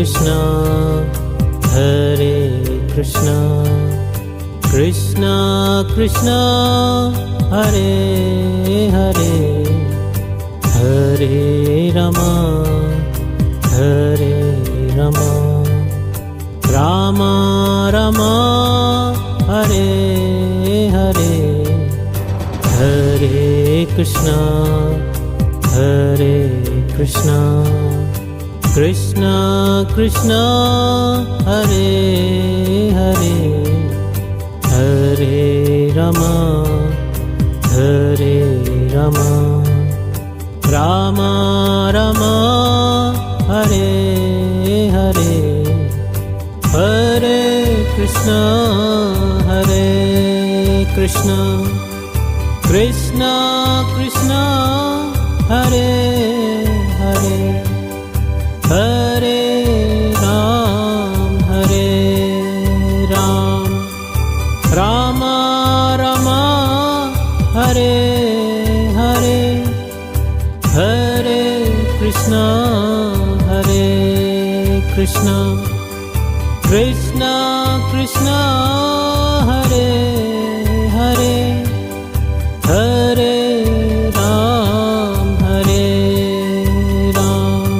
Krishna, Hare Krishna, Krishna Krishna, Hare Hare, Hare Rama, Hare Rama, Rama Rama, Hare Hare, Hare Krishna, Hare Krishna, Krishna Krishna, Hare Hare, Hare Rama, Hare Rama, Rama Rama, Hare Hare, Hare Krishna, Hare Krishna, Krishna Krishna, Hare Hare, Hare Ram, Hare Ram, Rama Rama, Hare Hare, Hare Krishna, Hare Krishna, Krishna Krishna, Hare Hare, Hare Ram, Hare Ram,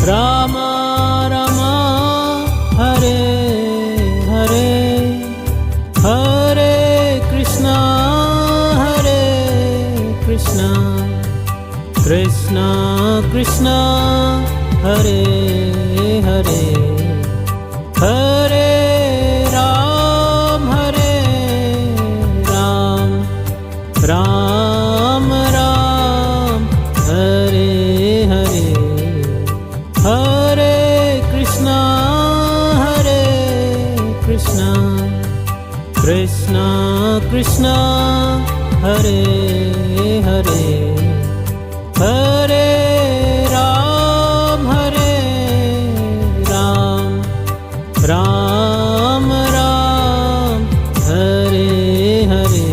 Rama Rama, Hare Hare, Hare Krishna, Hare Krishna, Krishna Krishna, Hare Hare, Hare Ram, Hare Ram, Ram Ram, Hare Hare, Hare Krishna, Hare Krishna, Krishna Krishna, Hare Hare, Hare Ram, Hare Ram, Ram Ram, Hare Hare,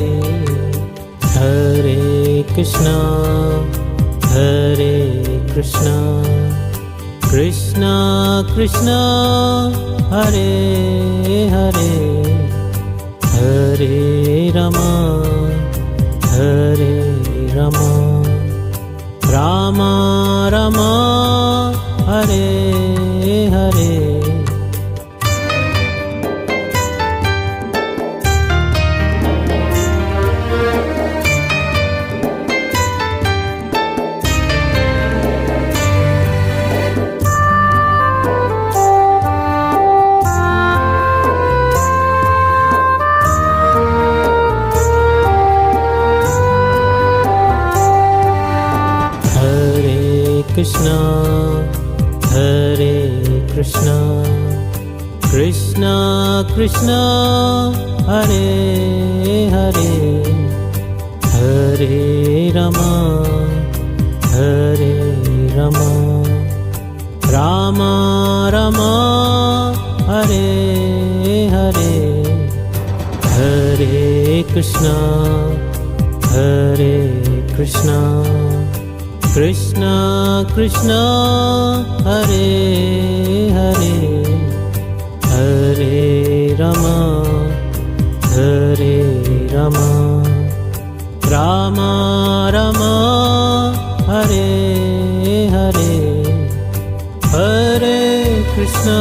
Hare Krishna, Hare Krishna, Krishna Krishna, Hare Hare, Hare Rama, Hare Rama, Rama Rama, Hare Hare. Krishna, Hare Krishna, Krishna Krishna, Hare Hare, Hare Rama, Hare Rama, Rama Rama, Hare Hare, Hare Krishna, Hare Krishna, Krishna Krishna, Hare Hare, Hare Rama, Hare Rama, Rama Rama, Hare Hare, Hare Krishna,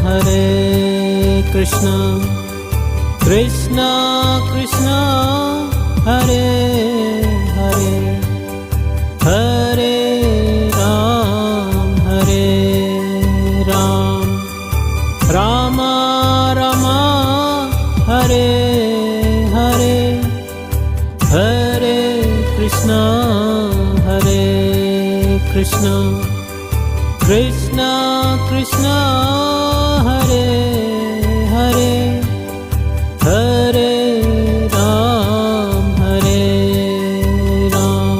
Hare Krishna, Krishna Krishna, Hare Hare, Hare Ram, Hare Ram, Rama Rama, Hare Hare, Hare Krishna, Hare Krishna, Krishna Krishna, Hare Hare, Hare Ram, Hare Ram,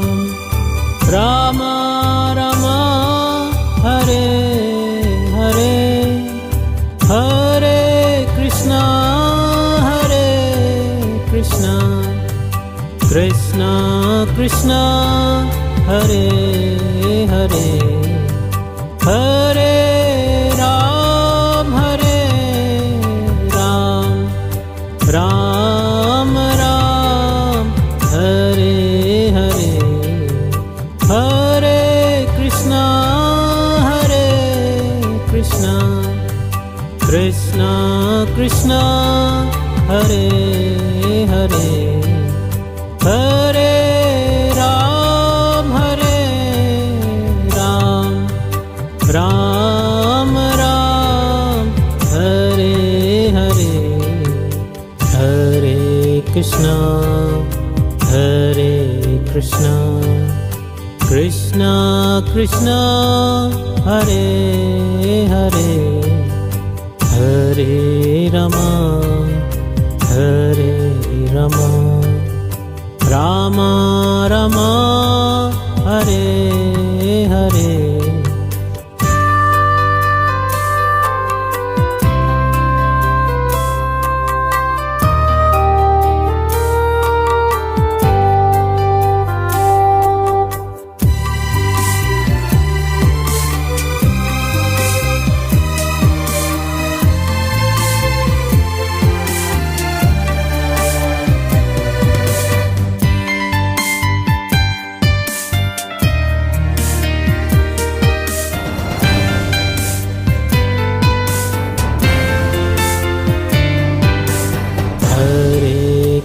Rama Rama, Hare Hare, Hare Krishna, Hare Krishna, Krishna Krishna, Hare Hare, Hare Hare Ram, Ram Ram, Hare Hare, Hare Krishna, Hare Krishna, Krishna Krishna, Hare Hare, Hare Rama, Hare Rama, Rama Rama, Hare Hare.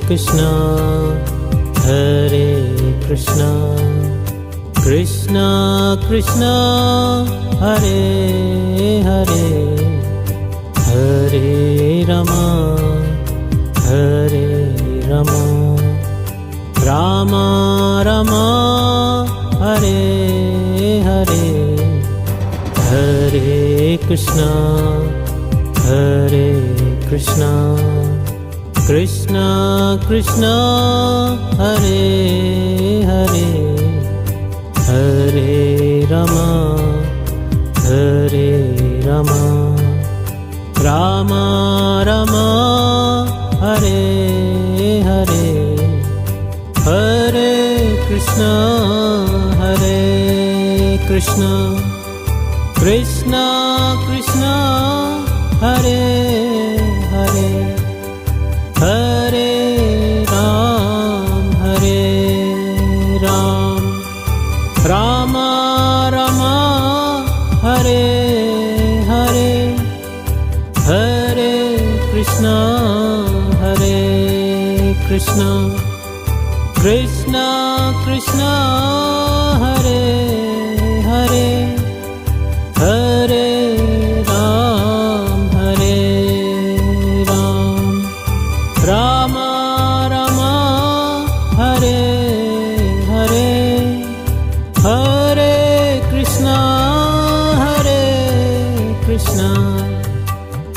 Krishna, Hare Krishna, Krishna Krishna, Hare Hare, Hare Rama, Hare Rama, Rama Rama, Hare Hare, Hare Krishna, Hare Krishna, Krishna Krishna, Hare Hare, Hare Rama, Hare Rama, Rama Rama, Hare Hare, Hare Krishna, Hare Krishna, Krishna Krishna, Hare Hare, Hare Ram, Rama Rama, Hare Hare, Hare Krishna, Hare Krishna, Krishna Krishna, Hare Hare, Hare Ram, Rama Rama, Hare Hare, Hare Krishna,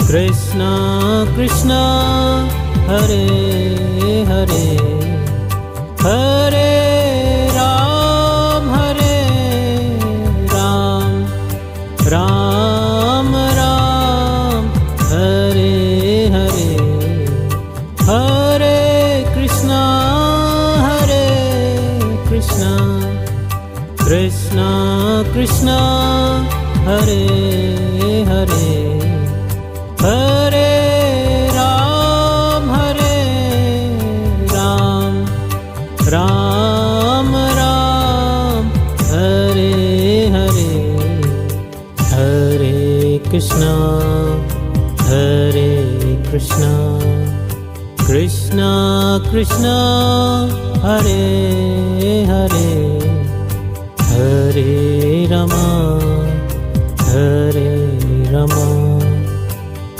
Krishna Krishna, Hare Hare, Hare Ram, Ram Ram, Hare Hare, Hare Krishna, Krishna Krishna, Hare Hare, Hare Ram, Ram Ram, Hare Hare, Hare Krishna, Hare Krishna, Krishna Krishna, Hare Hare, Hare Rama, Hare Rama,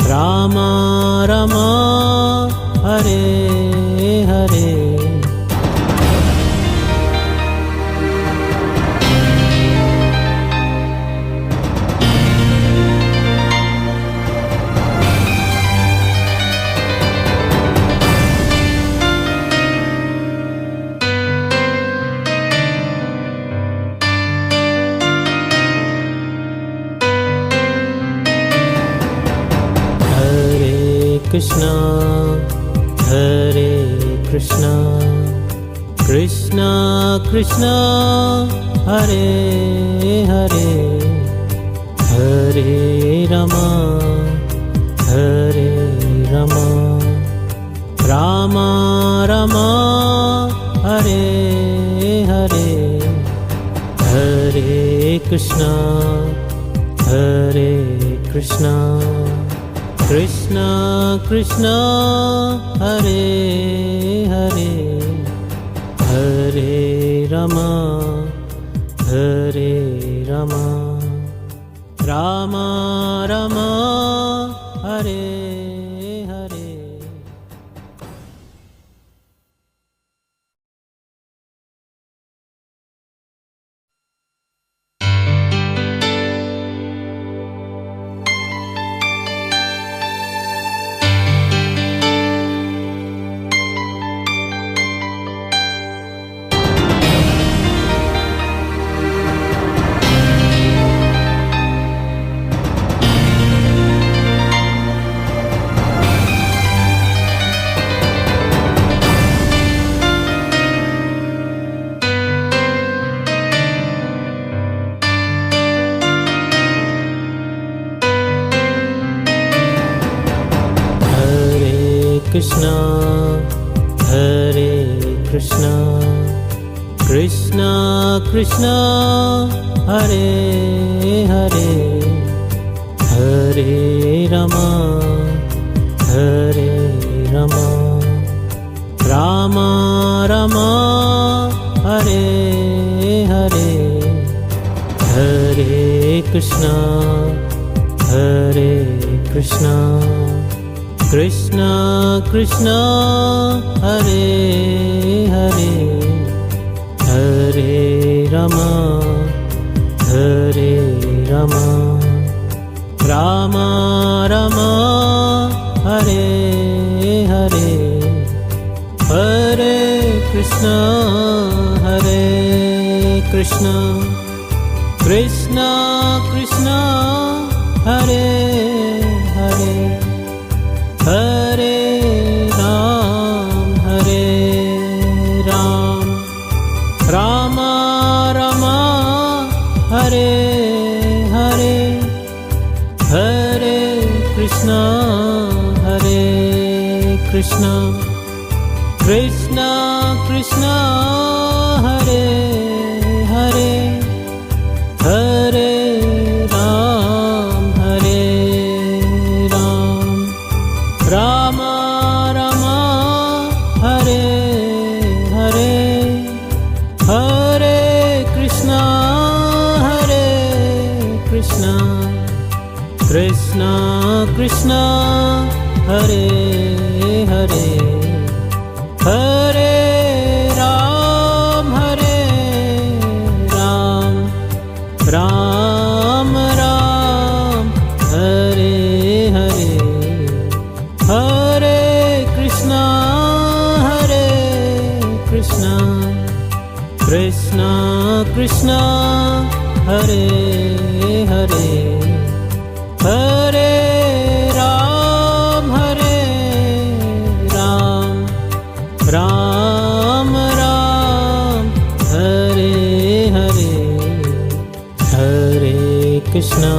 Rama Rama, Hare Hare. Krishna, Hare Krishna, Krishna Krishna, Hare Hare, Hare Rama, Hare Rama, Rama Rama, Hare Hare, Hare Krishna, Hare Krishna, Krishna Krishna, Hare Hare, Rama, Hare Rama, Rama Rama, Hare Hare. Krishna, Hare Krishna, Krishna Krishna, Hare Hare, Hare Rama, Hare Rama, Rama Rama, Hare Hare, Hare Krishna, Hare Krishna, Krishna Krishna, Hare Hare, Hare Rama, Hare Rama, Rama Rama, Hare Hare, Hare Krishna, Hare Krishna, Krishna Krishna, Hare Hare, Hare Ram, Hare Ram, Rama Rama, Hare Hare, Hare Krishna, Hare Krishna, Krishna Krishna, Hare Hare, Hare Ram, Hare Ram, Rama Rama, Hare Hare, Hare Krishna, Hare Krishna, Krishna Krishna, Hare Hare, Hare Ram, Hare Ram, Ram Ram, Hare Hare, Hare Krishna, Hare Krishna, Krishna Krishna, Hare Hare, Hare Ram, Hare Ram, Ram Ram, Hare Hare, Hare Krishna,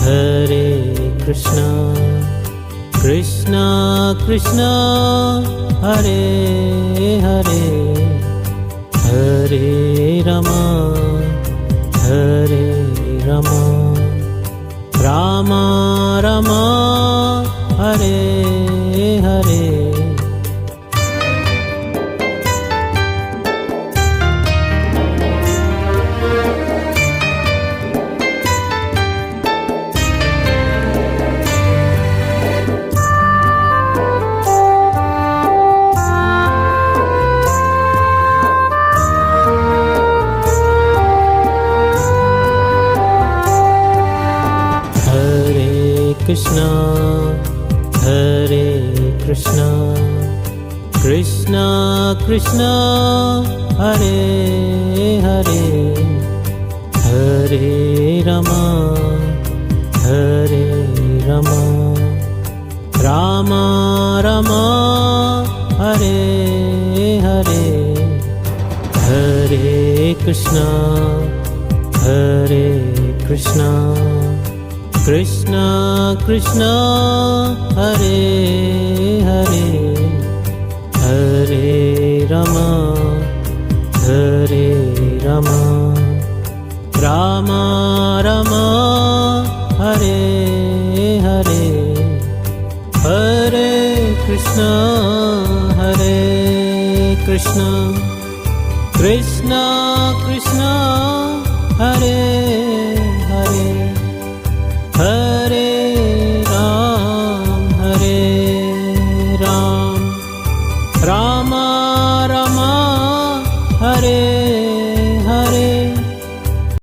Hare Krishna, Krishna Krishna, Hare Hare, Hare Rama, Hare Rama, Rama Rama, Hare Hare. Krishna, Hare Krishna, Krishna Krishna, Hare Hare, Hare Rama, Hare Rama, Rama Rama, Hare Hare, Hare Krishna, Hare Krishna, Krishna Krishna, Hare Hare, Hare Rama, Hare Rama, Rama Rama, Hare Hare, Hare Krishna, Hare Krishna, Krishna Krishna Hare Hare Hare Ram Ram Rama Rama Hare